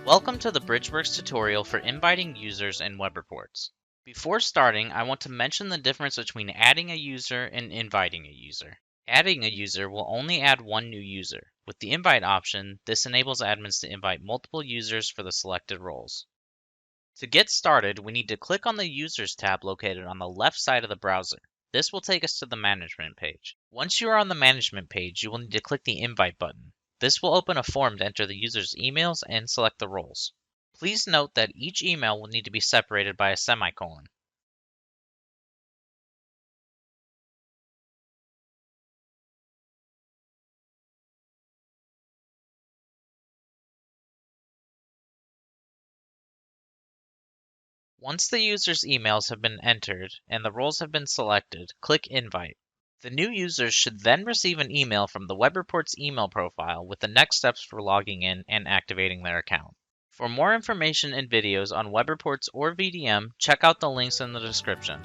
Welcome to the BridgeWorks tutorial for inviting users in WebReports. Before starting, I want to mention the difference between adding a user and inviting a user. Adding a user will only add one new user. With the invite option, this enables admins to invite multiple users for the selected roles. To get started, we need to click on the Users tab located on the left side of the browser. This will take us to the Management page. Once you are on the Management page, you will need to click the Invite button. This will open a form to enter the user's emails and select the roles. Please note that each email will need to be separated by a semicolon. Once the user's emails have been entered and the roles have been selected, click Invite. The new users should then receive an email from the WebReports email profile with the next steps for logging in and activating their account. For more information and videos on WebReports or VDM, check out the links in the description.